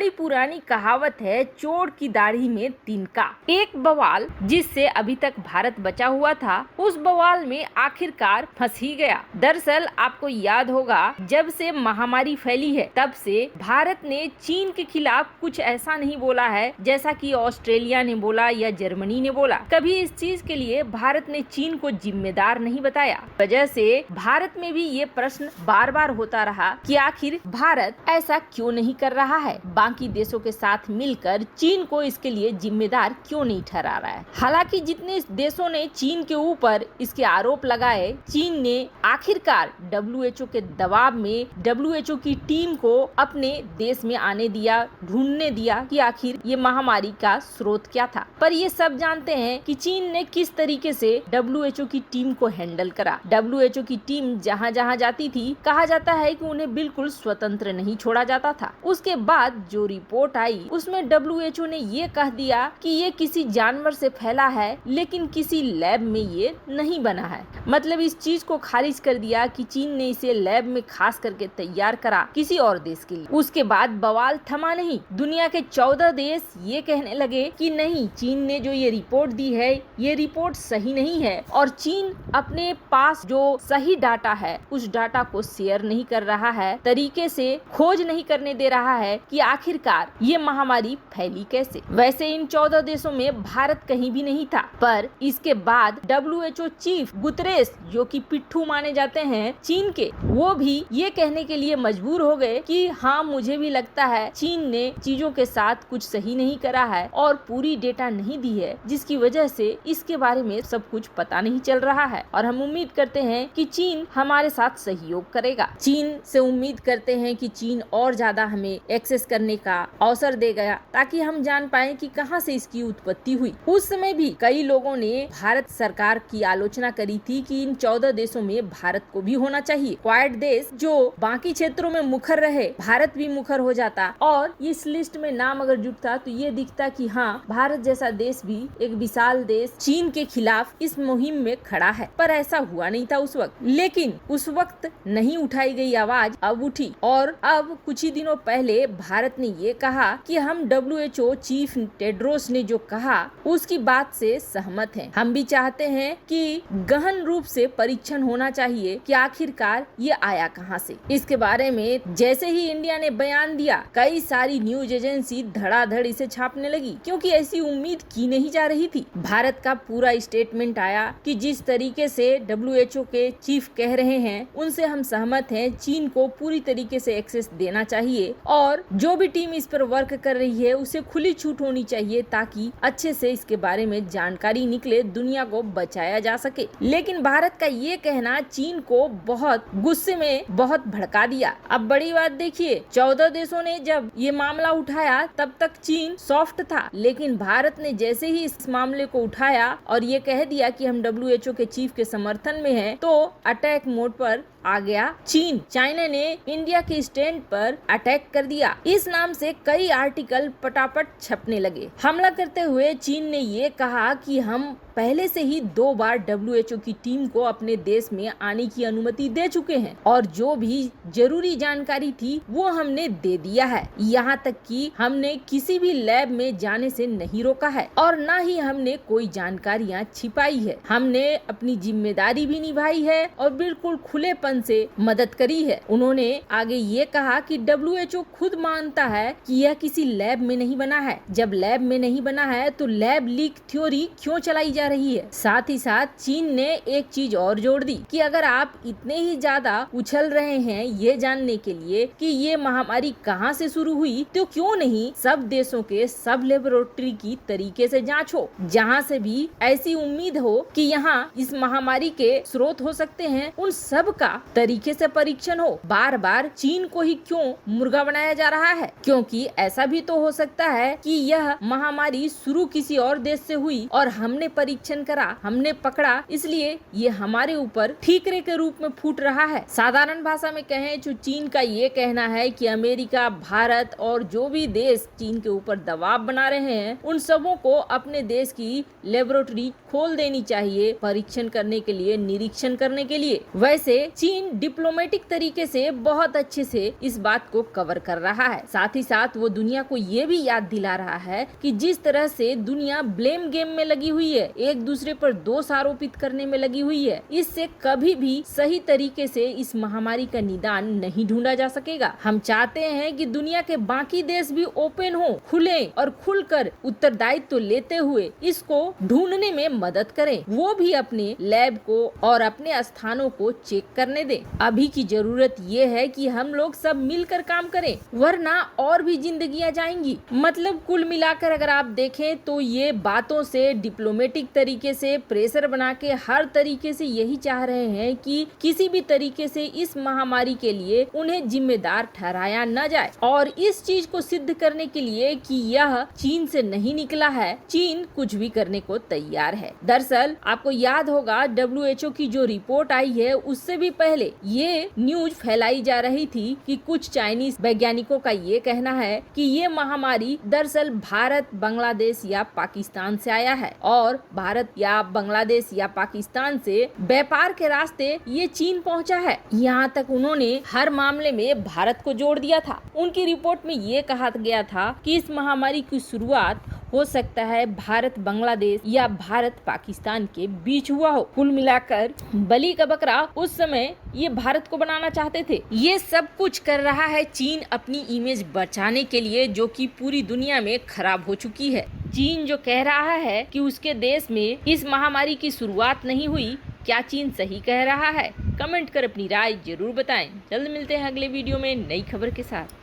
बड़ी पुरानी कहावत है, चोर की दाढ़ी में तिनका। एक बवाल जिससे अभी तक भारत बचा हुआ था, उस बवाल में आखिरकार फंस ही गया। दरअसल आपको याद होगा, जब से महामारी फैली है तब से भारत ने चीन के खिलाफ कुछ ऐसा नहीं बोला है जैसा कि ऑस्ट्रेलिया ने बोला या जर्मनी ने बोला। कभी इस चीज के लिए भारत ने चीन को जिम्मेदार नहीं बताया। वजह से भारत में भी ये प्रश्न बार बार होता रहा कि आखिर भारत ऐसा क्यों नहीं कर रहा है, बाकी देशों के साथ मिलकर चीन को इसके लिए जिम्मेदार क्यों नहीं ठहरा रहा है। हालांकि जितने देशों ने चीन के ऊपर इसके आरोप लगाए, चीन ने आखिरकार WHO के दबाव में WHO की टीम को अपने देश में आने दिया, ढूंढने दिया कि आखिर ये महामारी का स्रोत क्या था। पर ये सब जानते हैं कि चीन ने किस तरीके से WHO की टीम को हैंडल करा। WHO की टीम जहाँ जहाँ जाती थी, कहा जाता है कि उन्हें बिल्कुल स्वतंत्र नहीं छोड़ा जाता था। उसके बाद जो रिपोर्ट आई उसमें WHO ने ये कह दिया कि ये किसी जानवर से फैला है, लेकिन किसी लैब में ये नहीं बना है। मतलब इस चीज को खारिज कर दिया कि चीन ने इसे लैब में खास करके तैयार करा किसी और देश के लिए। उसके बाद बवाल थमा नहीं, दुनिया के 14 देश ये कहने लगे कि नहीं, चीन ने जो ये रिपोर्ट दी है ये रिपोर्ट सही नहीं है और चीन अपने पास जो सही डाटा है उस डाटा को शेयर नहीं कर रहा है, तरीके से खोज नहीं करने दे रहा है कि आखिरकार ये महामारी फैली कैसे। वैसे इन 14 देशों में भारत कहीं भी नहीं था, पर इसके बाद WHO चीफ गुतरेस, जो कि पिट्ठू माने जाते हैं चीन के, वो भी ये कहने के लिए मजबूर हो गए कि हाँ, मुझे भी लगता है चीन ने चीजों के साथ कुछ सही नहीं करा है और पूरी डेटा नहीं दी है, जिसकी वजह से इसके बारे में सब कुछ पता नहीं चल रहा है। और हम उम्मीद करते हैं कि चीन हमारे साथ सहयोग करेगा। चीन से उम्मीद करते हैं कि चीन और ज्यादा हमें एक्सेस करने का अवसर देगा, ताकि हम जान पाएं कि कहां से इसकी उत्पत्ति हुई। उस समय भी कई लोगों ने भारत सरकार की आलोचना करी थी कि इन 14 देशों में भारत को भी होना चाहिए। क्वाड देश जो बाकी क्षेत्रों में मुखर रहे, भारत भी मुखर हो जाता और इस लिस्ट में नाम अगर जुटता तो ये दिखता कि हाँ, भारत जैसा देश भी, एक विशाल देश, चीन के खिलाफ इस मुहिम में खड़ा है। पर ऐसा हुआ नहीं था उस वक्त। लेकिन उस वक्त नहीं उठाई गई आवाज अब उठी और अब कुछ ही दिनों पहले भारत ने ये कहा कि हम WHO चीफ टेड्रोस ने जो कहा उसकी बात से सहमत हैं। हम भी चाहते हैं कि गहन रूप से परीक्षण होना चाहिए कि आखिरकार ये आया कहां से। इसके बारे में जैसे ही इंडिया ने बयान दिया, कई सारी न्यूज एजेंसी धड़ाधड़ इसे छापने लगी, क्योंकि ऐसी उम्मीद की नहीं जा रही थी। भारत का पूरा स्टेटमेंट आया कि जिस तरीके से WHO के चीफ कह रहे हैं उनसे हम सहमत हैं, चीन को पूरी तरीके से एक्सेस देना चाहिए और जो भी टीम इस पर वर्क कर रही है उसे खुली छूट होनी चाहिए, ताकि अच्छे से इसके बारे में जानकारी निकले, दुनिया को बचाया जा सके। लेकिन भारत का ये कहना चीन को बहुत गुस्से में बहुत भड़का दिया। अब बड़ी बात देखिए, 14 देशों ने जब ये मामला उठाया तब तक चीन सॉफ्ट था, लेकिन भारत ने जैसे ही इस मामले को उठाया और ये कह दिया कि हम WHO के चीफ के समर्थन में हैं, तो अटैक मोड पर आ गया चीन। चाइना ने इंडिया के स्टैंड पर अटैक कर दिया। इस नाम से कई आर्टिकल पटापट छपने लगे। हमला करते हुए चीन ने ये कहा कि हम पहले से ही 2 बार WHO की टीम को अपने देश में आने की अनुमति दे चुके हैं और जो भी जरूरी जानकारी थी वो हमने दे दिया है। यहाँ तक कि हमने किसी भी लैब में जाने से नहीं रोका है और न ही हमने कोई जानकारियाँ छिपाई है। हमने अपनी जिम्मेदारी भी निभाई है और बिल्कुल खुलेपन से मदद करी है। उन्होंने आगे ये कहा कि WHO खुद मानता है कि यह किसी लैब में नहीं बना है। जब लैब में नहीं बना है तो लैब लीक थ्योरी क्यों चलाई जा रही है। साथ ही साथ चीन ने एक चीज और जोड़ दी कि अगर आप इतने ही ज्यादा उछल रहे हैं ये जानने के लिए कि ये महामारी कहां से शुरू हुई, तो क्यों नहीं सब देशों के सब लेबोरेटरी की तरीके से जांच हो, जहां से भी ऐसी उम्मीद हो कि यहाँ इस महामारी के स्रोत हो सकते हैं, उन सब का तरीके से परीक्षण हो। बार बार चीन को ही क्यों मुर्गा बनाया जा रहा है, क्योंकि ऐसा भी तो हो सकता है कि यह महामारी शुरू किसी और देश से हुई और हमने परीक्षण करा, हमने पकड़ा, इसलिए ये हमारे ऊपर ठीकरे के रूप में फूट रहा है। साधारण भाषा में कहें तो चीन का ये कहना है कि अमेरिका, भारत और जो भी देश चीन के ऊपर दबाव बना रहे हैं उन सबों को अपने देश की लेबोरेटरी खोल देनी चाहिए परीक्षण करने के लिए, निरीक्षण करने के लिए। वैसे चीन चीन डिप्लोमेटिक तरीके से बहुत अच्छे से इस बात को कवर कर रहा है। साथ ही साथ वो दुनिया को ये भी याद दिला रहा है कि जिस तरह से दुनिया ब्लेम गेम में लगी हुई है, एक दूसरे पर दोष आरोपित करने में लगी हुई है, इससे कभी भी सही तरीके से इस महामारी का निदान नहीं ढूंढा जा सकेगा। हम चाहते हैं कि दुनिया के बाकी देश भी ओपन हो, खुले और खुलकर उत्तरदायित्व लेते हुए इसको ढूंढने में मदद करें। वो भी अपने लैब को और अपने स्थानों को चेक करने दें। अभी की जरूरत ये है कि हम लोग सब मिलकर काम करें, वरना और भी जिंदगियां जाएंगी। मतलब कुल मिलाकर अगर आप देखें तो ये बातों से, डिप्लोमेटिक तरीके से, प्रेशर बना के हर तरीके से यही चाह रहे हैं कि किसी भी तरीके से इस महामारी के लिए उन्हें जिम्मेदार ठहराया न जाए। और इस चीज को सिद्ध करने के लिए कि यह चीन से नहीं निकला है, चीन कुछ भी करने को तैयार है। दरअसल आपको याद होगा WHO की जो रिपोर्ट आई है उससे भी पहले ये न्यूज फैलाई जा रही थी कि कुछ चाइनीज वैज्ञानिकों का ये कहना है कि ये महामारी दरअसल भारत, बांग्लादेश या पाकिस्तान से आया है और भारत या बांग्लादेश या पाकिस्तान से व्यापार के रास्ते ये चीन पहुंचा है। यहाँ तक उन्होंने हर मामले में भारत को जोड़ दिया था। उनकी रिपोर्ट में ये कहा गया था कि इस महामारी की शुरुआत हो सकता है भारत बांग्लादेश या भारत पाकिस्तान के बीच हुआ हो। कुल मिलाकर बलि का बकरा उस समय ये भारत को बनाना चाहते थे। ये सब कुछ कर रहा है चीन अपनी इमेज बचाने के लिए, जो कि पूरी दुनिया में खराब हो चुकी है। चीन जो कह रहा है कि उसके देश में इस महामारी की शुरुआत नहीं हुई, क्या चीन सही कह रहा है? कमेंट कर अपनी राय जरूर बताएं। जल्द मिलते हैं अगले वीडियो में नई खबर के साथ।